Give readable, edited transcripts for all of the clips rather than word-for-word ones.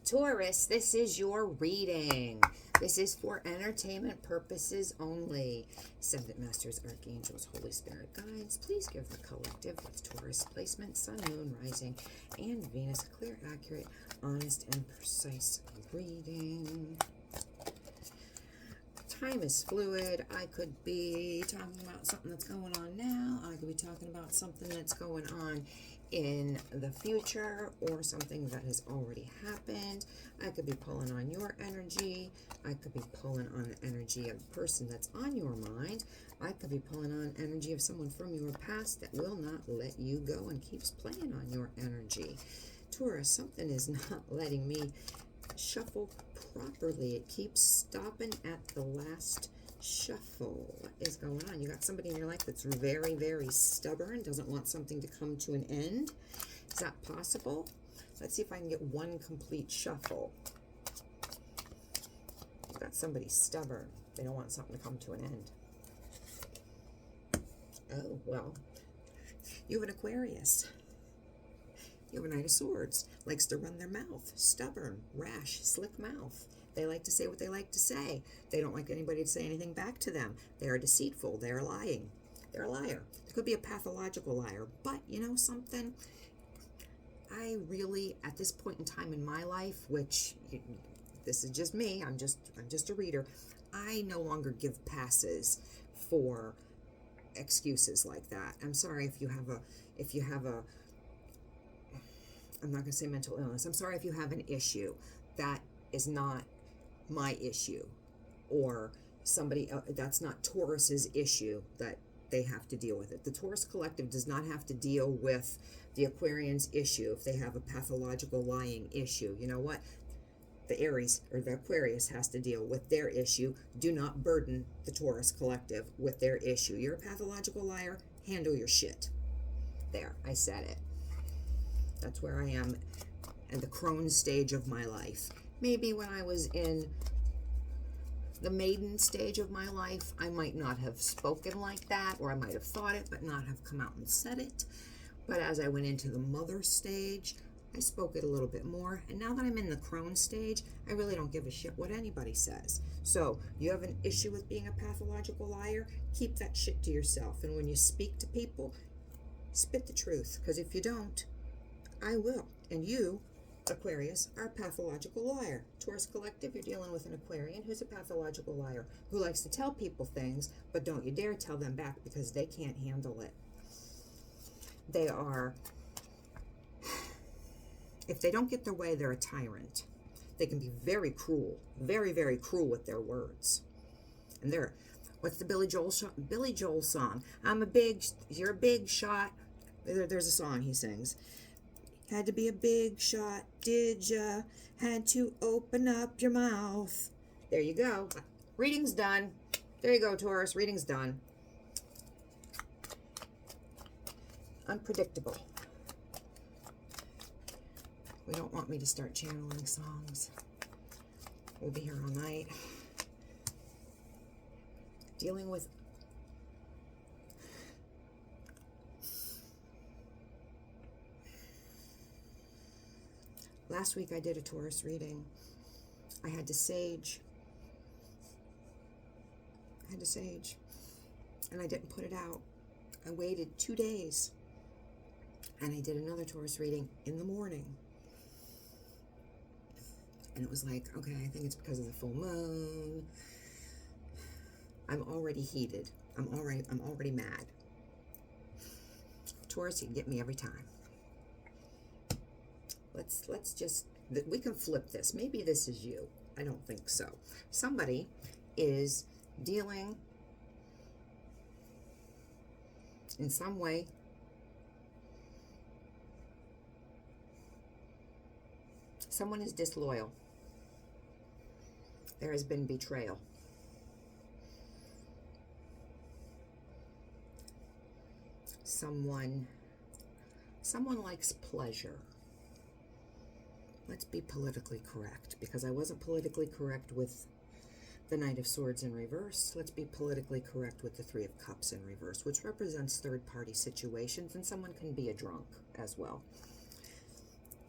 Taurus, this is your reading. This is for entertainment purposes only. Ascendant Masters, Archangels, Holy Spirit guides, please give the collective with Taurus placement, Sun, Moon, Rising, and Venus a clear, accurate, honest, and precise reading. Time is fluid. I could be talking about something that's going on now. I could be talking about something that's going on in the future or something that has already happened. I could be pulling on your energy. I could be pulling on the energy of the person that's on your mind. I could be pulling on energy of someone from your past that will not let you go and keeps playing on your energy. Taurus, something is not letting me shuffle properly. It keeps stopping at the last shuffle. What is going on? You got somebody in your life that's very, very stubborn, doesn't want something to come to an end. Is that possible? Let's see if I can get one complete shuffle. You got somebody stubborn. They don't want something to come to an end. Oh, well, you have an Aquarius. You have a Knight of Swords. Likes to run their mouth. Stubborn, rash, slick mouth. They like to say what they like to say. They don't like anybody to say anything back to them. They are deceitful. They are lying. They're a liar. They could be a pathological liar. But you know something? I really, at this point in time in my life, which this is just me, I'm just a reader, I no longer give passes for excuses like that. I'm sorry if you have a I'm not going to say mental illness. I'm sorry if you have an issue. That is not my issue, or somebody else. That's not Taurus's issue that they have to deal with it. The Taurus collective does not have to deal with the Aquarian's issue if they have a pathological lying issue. You know what? The Aries or the Aquarius has to deal with their issue. Do not burden the Taurus collective with their issue. You're a pathological liar. Handle your shit. There, I said it. That's where I am at the crone stage of my life. Maybe when I was in the maiden stage of my life, I might not have spoken like that, or I might have thought it, but not have come out and said it. But as I went into the mother stage, I spoke it a little bit more. And now that I'm in the crone stage, I really don't give a shit what anybody says. So you have an issue with being a pathological liar? Keep that shit to yourself. And when you speak to people, spit the truth. Because if you don't, I will. And you, Aquarius, are a pathological liar. Taurus collective, you're dealing with an Aquarian who's a pathological liar, who likes to tell people things, but don't you dare tell them back because they can't handle it. They are, if they don't get their way, they're a tyrant. They can be very cruel, very, very cruel with their words. And they're, what's the Billy Joel song? You're a big shot. There's a song he sings. Had to be a big shot, did ya? Had to open up your mouth. There you go. Reading's done. There you go, Taurus. Reading's done. Unpredictable. We don't want me to start channeling songs. We'll be here all night. Dealing with last week I did a Taurus reading. I had to sage. And I didn't put it out. I waited 2 days. And I did another Taurus reading in the morning. And it was like, okay, I think it's because of the full moon. I'm already heated. I'm already mad. Taurus, you can get me every time. Let's just, we can flip this. Maybe this is you. I don't think so. Somebody is dealing in some way someone is disloyal. There has been betrayal. Someone likes pleasure. Let's be politically correct, because I wasn't politically correct with the Knight of Swords in reverse. Let's be politically correct with the Three of Cups in reverse, which represents third-party situations, and someone can be a drunk as well.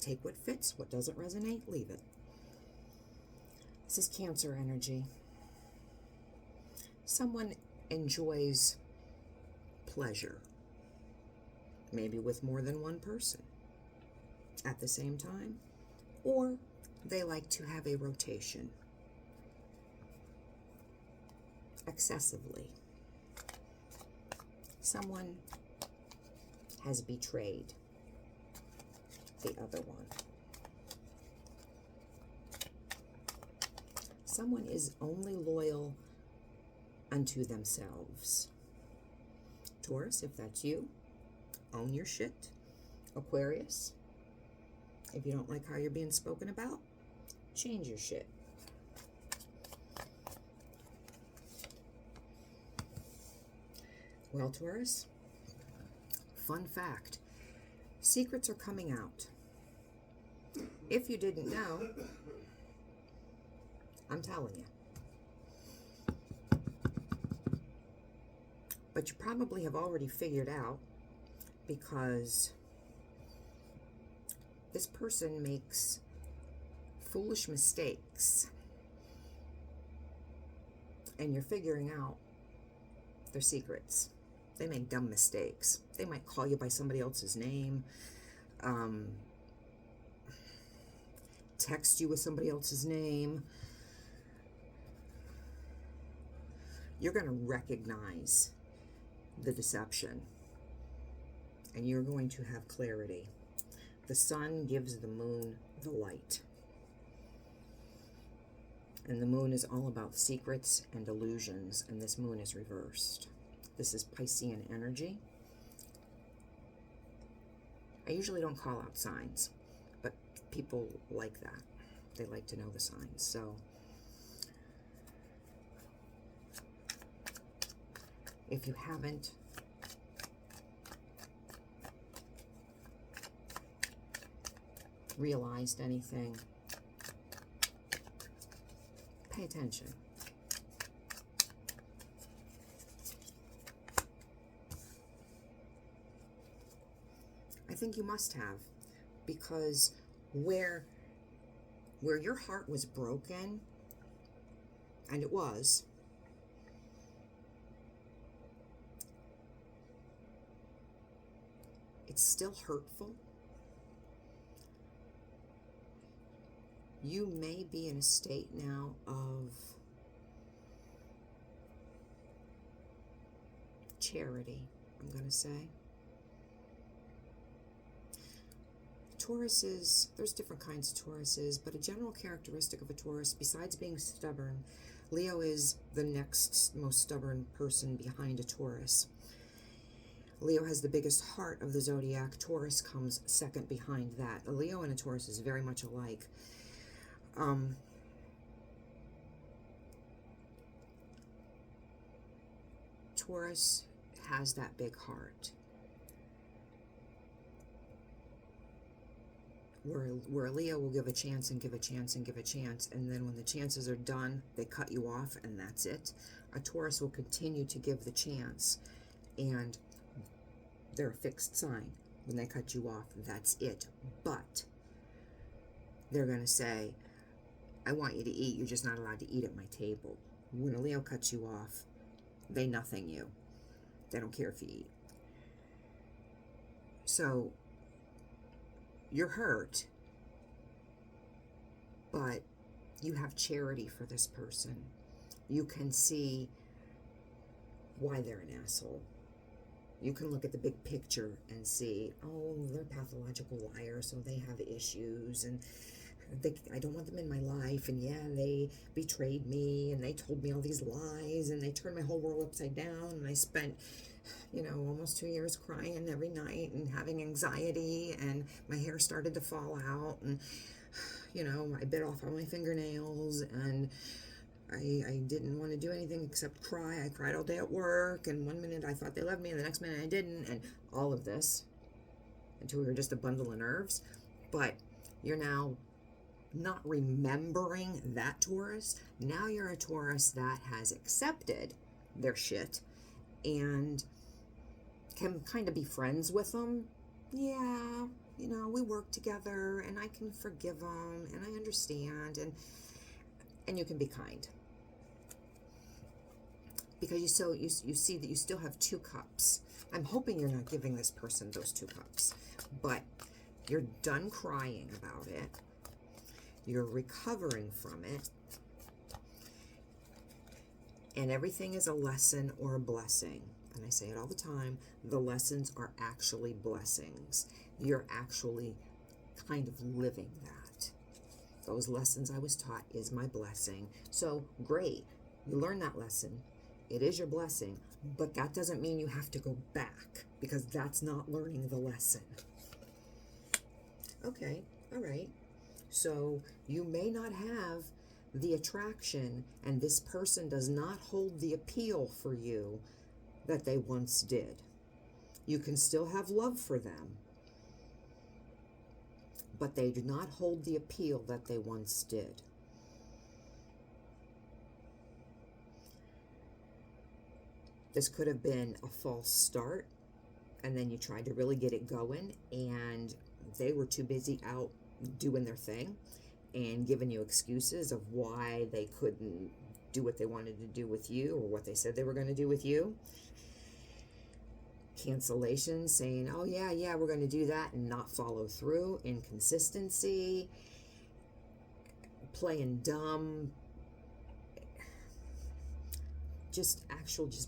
Take what fits, what doesn't resonate, leave it. This is Cancer energy. Someone enjoys pleasure, maybe with more than one person at the same time, or they like to have a rotation excessively. Someone has betrayed the other one. Someone is only loyal unto themselves. Taurus, if that's you, own your shit. Aquarius, if you don't like how you're being spoken about, change your shit. Well, Taurus, fun fact, secrets are coming out. If you didn't know, I'm telling you. But you probably have already figured out, because this person makes foolish mistakes, and you're figuring out their secrets. They make dumb mistakes. They might call you by somebody else's name, text you with somebody else's name. You're going to recognize the deception, and you're going to have clarity. The sun gives the moon the light, and the moon is all about secrets and illusions, and this moon is reversed. This is Piscean energy. I usually don't call out signs, but people like that. They like to know the signs. So if you haven't realized anything, pay attention. I think you must have, because where your heart was broken, and it was, it's still hurtful. You may be in a state now of charity, I'm going to say. Tauruses, there's different kinds of Tauruses, but a general characteristic of a Taurus, besides being stubborn, Leo is the next most stubborn person behind a Taurus. Leo has the biggest heart of the zodiac. Taurus comes second behind that. A Leo and a Taurus is very much alike. Taurus has that big heart. Where Leo will give a chance and give a chance and give a chance, and then when the chances are done, they cut you off, and that's it. A Taurus will continue to give the chance, and they're a fixed sign. When they cut you off, that's it. But they're going to say, I want you to eat, you're just not allowed to eat at my table. When a Leo cuts you off, they nothing you. They don't care if you eat. So you're hurt, but you have charity for this person. You can see why they're an asshole. You can look at the big picture and see, oh, they're a pathological liar, so they have issues, and I don't want them in my life, and yeah, they betrayed me, and they told me all these lies, and they turned my whole world upside down, and I spent, almost 2 years crying every night and having anxiety, and my hair started to fall out, and, I bit off all my fingernails, and I didn't want to do anything except cry. I cried all day at work, and one minute I thought they loved me, and the next minute I didn't, and all of this, until we were just a bundle of nerves. But you're now not remembering that Taurus. Now you're a Taurus that has accepted their shit and can kind of be friends with them. Yeah, we work together, and I can forgive them, and I understand, and you can be kind. Because you see that you still have 2 cups. I'm hoping you're not giving this person those 2 cups, but you're done crying about it. You're recovering from it. And everything is a lesson or a blessing. And I say it all the time, the lessons are actually blessings. You're actually kind of living that. Those lessons I was taught is my blessing. So great, you learn that lesson. It is your blessing, but that doesn't mean you have to go back, because that's not learning the lesson. Okay, all right. So you may not have the attraction, and this person does not hold the appeal for you that they once did. You can still have love for them, but they do not hold the appeal that they once did. This could have been a false start, and then you tried to really get it going, and they were too busy out doing their thing and giving you excuses of why they couldn't do what they wanted to do with you or what they said they were going to do with you. Cancellations, saying, oh yeah, we're going to do that, and not follow through. Inconsistency, playing dumb, just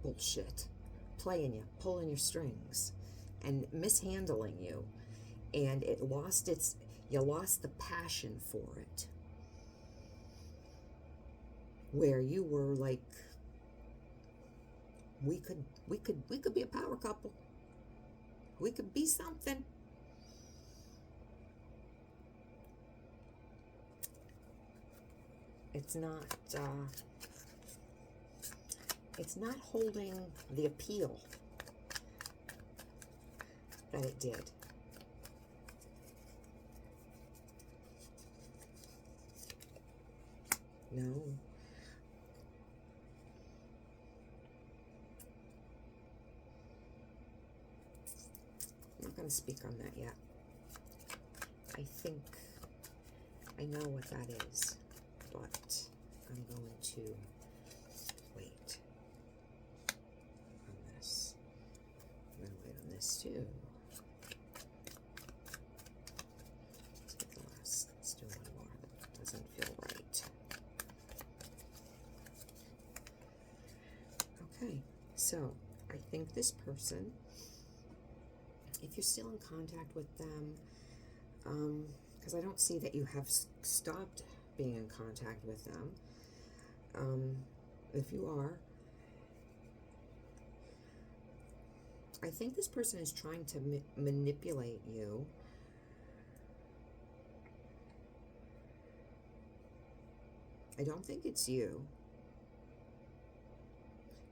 bullshit, playing you, pulling your strings, and mishandling you, and you lost the passion for it, where you were like, we could be a power couple, we could be something. It's not holding the appeal that it did. No. I'm not going to speak on that yet. I think I know what that is, but I'm going to wait on this. I'm going to wait on this too. Let's do one more. That doesn't feel right. Okay, so I think this person, if you're still in contact with them, because I don't see that you have stopped being in contact with them. If you are, I think this person is trying to manipulate you. I don't think it's you,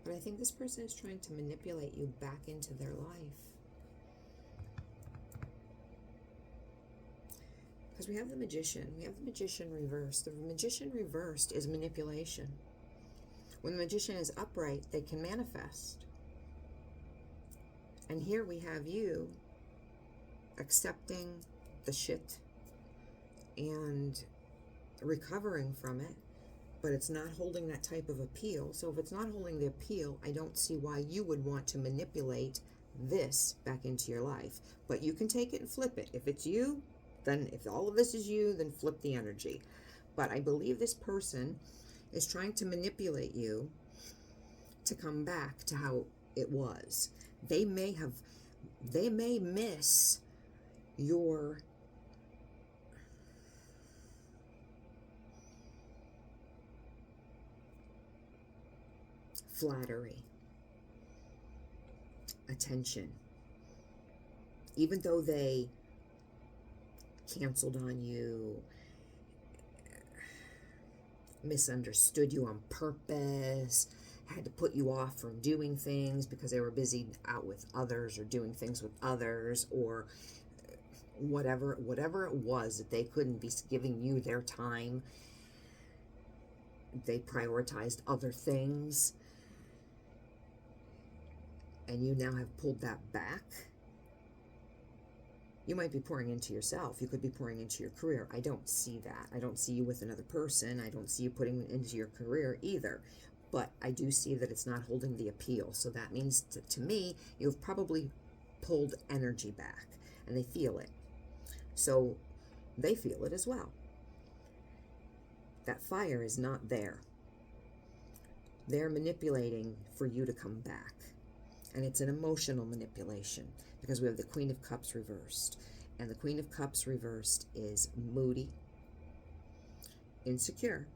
but I think this person is trying to manipulate you back into their life. Because we have the Magician. We have the Magician reversed. The Magician reversed is manipulation. When the Magician is upright, they can manifest. And here we have you accepting the shit and recovering from it, but it's not holding that type of appeal. So if it's not holding the appeal, I don't see why you would want to manipulate this back into your life. But you can take it and flip it. If it's you, then if all of this is you, then flip the energy. But I believe this person is trying to manipulate you to come back to how it was. They may miss your flattery, attention. Even though they canceled on you, misunderstood you on purpose, had to put you off from doing things because they were busy out with others or doing things with others, or whatever it was that they couldn't be giving you their time. They prioritized other things, and you now have pulled that back. You might be pouring into yourself. You could be pouring into your career. I don't see that. I don't see you with another person. I don't see you putting into your career either. But I do see that it's not holding the appeal. So that means to me, you've probably pulled energy back, and they feel it. So they feel it as well. That fire is not there. They're manipulating for you to come back. And it's an emotional manipulation because we have the Queen of Cups reversed. And the Queen of Cups reversed is moody, insecure,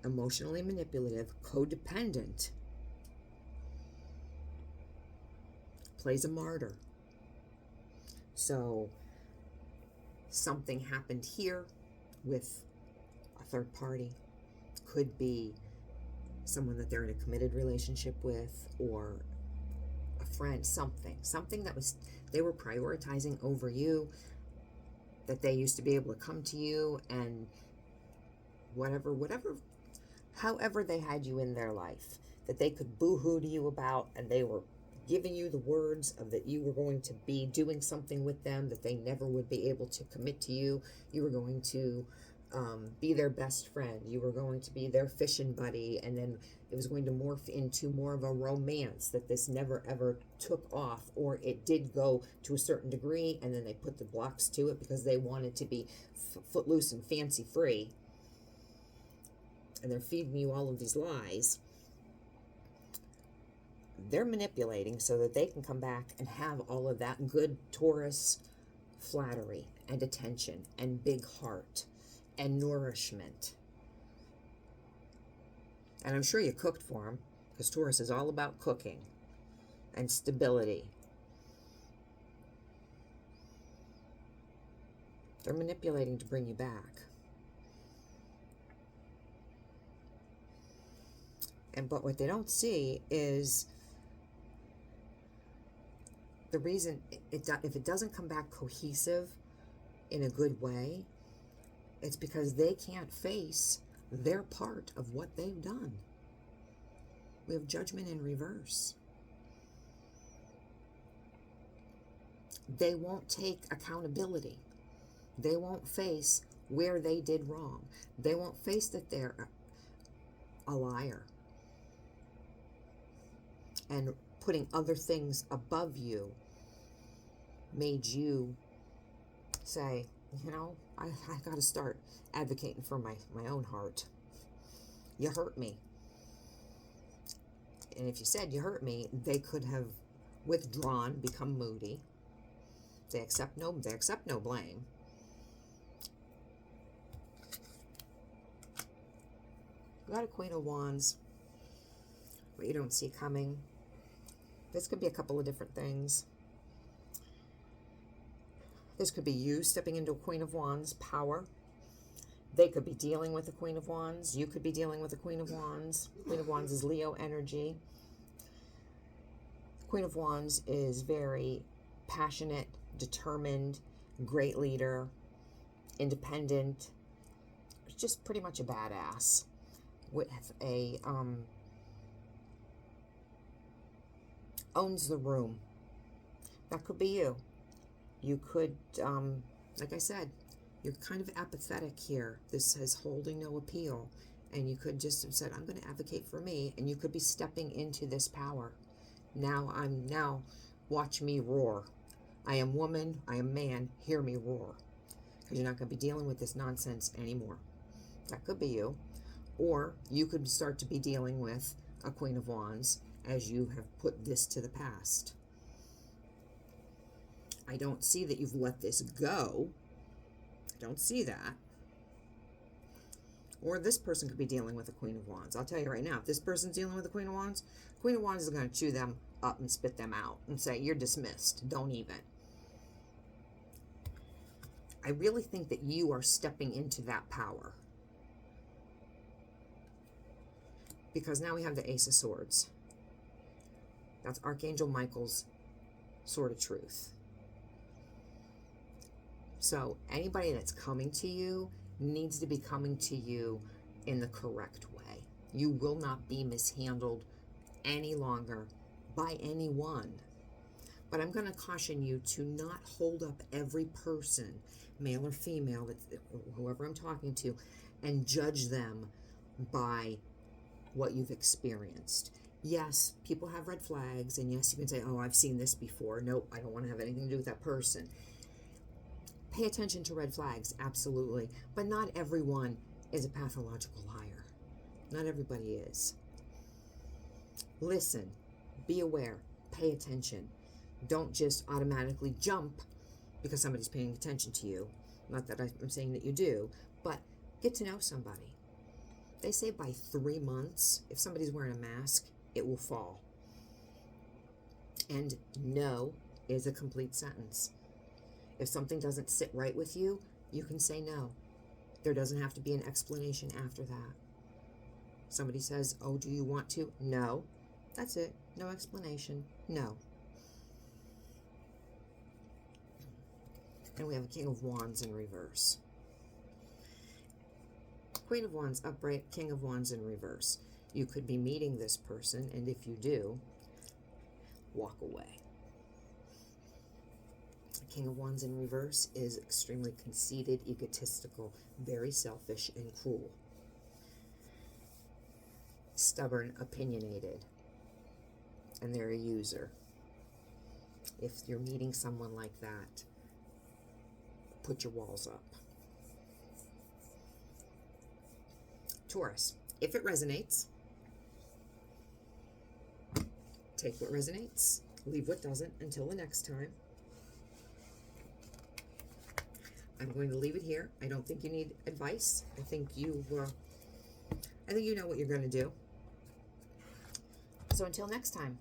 emotionally manipulative, codependent, plays a martyr. So something happened here with a third party. Could be someone that they're in a committed relationship with, or a friend, something that was they were prioritizing over you, that they used to be able to come to you and however they had you in their life, that they could boo-hoo to you about, and they were giving you the words of that you were going to be doing something with them, that they never would be able to commit to you. You were going to be their best friend. You were going to be their fishing buddy, and then it was going to morph into more of a romance, that this never ever took off, or it did go to a certain degree, and then they put the blocks to it because they wanted to be footloose and fancy free, and they're feeding you all of these lies. They're manipulating so that they can come back and have all of that good Taurus flattery and attention and big heart and nourishment. And I'm sure you cooked for them, because Taurus is all about cooking and stability. They're manipulating to bring you back. But what they don't see is the reason if it doesn't come back cohesive in a good way, it's because they can't face their part of what they've done. We have Judgment in reverse. They won't take accountability. They won't face where they did wrong. They won't face that they're a liar. And putting other things above you made you say, I got to start advocating for my own heart. You hurt me. And if you said you hurt me, they could have withdrawn, become moody. They accept no blame. You got a Queen of Wands. What you don't see coming. This could be a couple of different things. This could be you stepping into a Queen of Wands power. They could be dealing with a Queen of Wands. You could be dealing with a Queen of Wands. Queen of Wands is Leo energy. Queen of Wands is very passionate, determined, great leader, independent, just pretty much a badass with a owns the room. That could be you. You could, like I said, you're kind of apathetic here. This says holding no appeal. And you could just have said, I'm going to advocate for me. And you could be stepping into this power. Now, watch me roar. I am woman, I am man, hear me roar. Because you're not going to be dealing with this nonsense anymore. That could be you. Or you could start to be dealing with a Queen of Wands as you have put this to the past. I don't see that you've let this go. I don't see that. Or this person could be dealing with a Queen of Wands. I'll tell you right now, if this person's dealing with a Queen of Wands is going to chew them up and spit them out and say, you're dismissed. Don't even. I really think that you are stepping into that power. Because now we have the Ace of Swords. That's Archangel Michael's sword of truth. So anybody that's coming to you needs to be coming to you in the correct way. You will not be mishandled any longer by anyone. But I'm going to caution you to not hold up every person, male or female, whoever I'm talking to, and judge them by what you've experienced. Yes, people have red flags, and yes, you can say, oh, I've seen this before. Nope, I don't want to have anything to do with that person. Pay attention to red flags, absolutely. But not everyone is a pathological liar. Not everybody is. Listen, be aware, pay attention. Don't just automatically jump because somebody's paying attention to you. Not that I'm saying that you do, but get to know somebody. They say by 3 months, if somebody's wearing a mask, it will fall. And no is a complete sentence. If something doesn't sit right with you, you can say no. There doesn't have to be an explanation after that. Somebody says, oh, do you want to? No. That's it. No explanation. No. And we have a King of Wands in reverse. Queen of Wands upright, King of Wands in reverse. You could be meeting this person, and if you do, walk away. King of Wands in reverse is extremely conceited, egotistical, very selfish, and cruel. Stubborn, opinionated, and they're a user. If you're meeting someone like that, put your walls up. Taurus, if it resonates, take what resonates, leave what doesn't until the next time. I'm going to leave it here. I don't think you need advice. I think you know what you're going to do. So until next time.